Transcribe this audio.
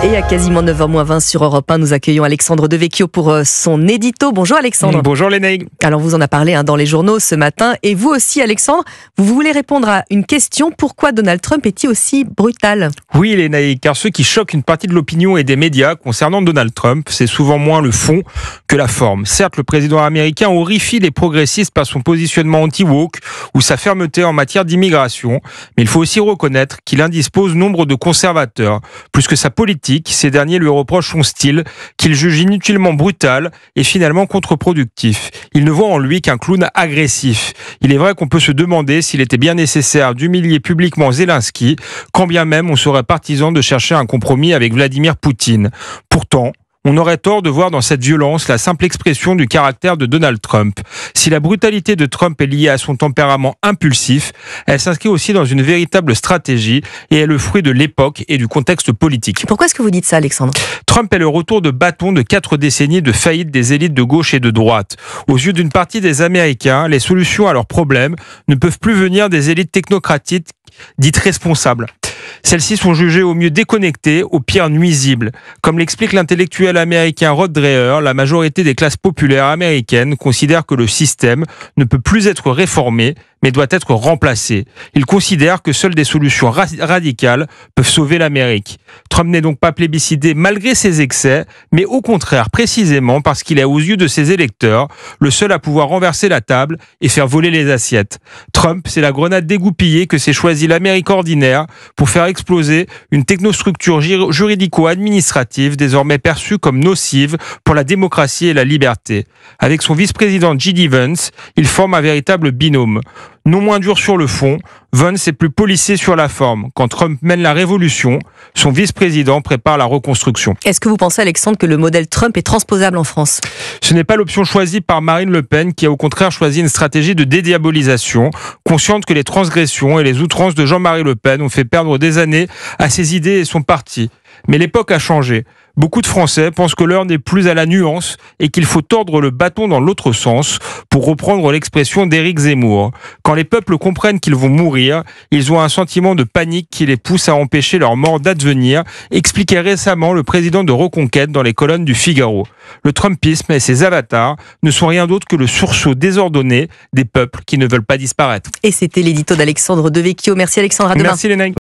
Et à quasiment 9h20 sur Europe 1, nous accueillons Alexandre Devecchio pour son édito. Bonjour Alexandre. Bonjour Lénaïque. Alors vous en a parlé dans les journaux ce matin. Et vous aussi Alexandre, vous voulez répondre à une question. Pourquoi Donald Trump est-il aussi brutal ? Oui Lénaïque, car ce qui choque une partie de l'opinion et des médias concernant Donald Trump, c'est souvent moins le fond que la forme. Certes, le président américain horrifie les progressistes par son positionnement anti-woke ou sa fermeté en matière d'immigration. Mais il faut aussi reconnaître qu'il indispose nombre de conservateurs. Plus que sa politique, ces derniers lui reprochent son style, qu'il juge inutilement brutal et finalement contre-productif. Il ne voit en lui qu'un clown agressif. Il est vrai qu'on peut se demander s'il était bien nécessaire d'humilier publiquement Zelensky, quand bien même on serait partisan de chercher un compromis avec Vladimir Poutine. Pourtant, on aurait tort de voir dans cette violence la simple expression du caractère de Donald Trump. Si la brutalité de Trump est liée à son tempérament impulsif, elle s'inscrit aussi dans une véritable stratégie et est le fruit de l'époque et du contexte politique. Pourquoi est-ce que vous dites ça Alexandre ? Trump est le retour de bâton de 4 décennies de faillite des élites de gauche et de droite. Aux yeux d'une partie des Américains, les solutions à leurs problèmes ne peuvent plus venir des élites technocratiques dites responsables. Celles-ci sont jugées au mieux déconnectées, au pire nuisibles. Comme l'explique l'intellectuel américain Rod Dreher, la majorité des classes populaires américaines considèrent que le système ne peut plus être réformé, mais doit être remplacé. Ils considèrent que seules des solutions radicales peuvent sauver l'Amérique. Trump n'est donc pas plébiscité malgré ses excès, mais au contraire, précisément parce qu'il est aux yeux de ses électeurs, le seul à pouvoir renverser la table et faire voler les assiettes. Trump, c'est la grenade dégoupillée que s'est choisie l'Amérique ordinaire pour faire exploser une technostructure juridico-administrative désormais perçue comme nocive pour la démocratie et la liberté. Avec son vice-président J.D. Vance, il forme un véritable binôme. Non moins dur sur le fond, Vance est plus policé sur la forme. Quand Trump mène la révolution, son vice-président prépare la reconstruction. Est-ce que vous pensez, Alexandre, que le modèle Trump est transposable en France ? Ce n'est pas l'option choisie par Marine Le Pen qui a au contraire choisi une stratégie de dédiabolisation, consciente que les transgressions et les outrances de Jean-Marie Le Pen ont fait perdre des années à ses idées et son parti. Mais l'époque a changé. Beaucoup de Français pensent que l'heure n'est plus à la nuance et qu'il faut tordre le bâton dans l'autre sens, pour reprendre l'expression d'Éric Zemmour. Quand les peuples comprennent qu'ils vont mourir, ils ont un sentiment de panique qui les pousse à empêcher leur mort d'advenir, expliquait récemment le président de Reconquête dans les colonnes du Figaro. Le Trumpisme et ses avatars ne sont rien d'autre que le sursaut désordonné des peuples qui ne veulent pas disparaître. Et c'était l'édito d'Alexandre Devecchio. Merci Alexandre, à demain. Merci Lénaïque.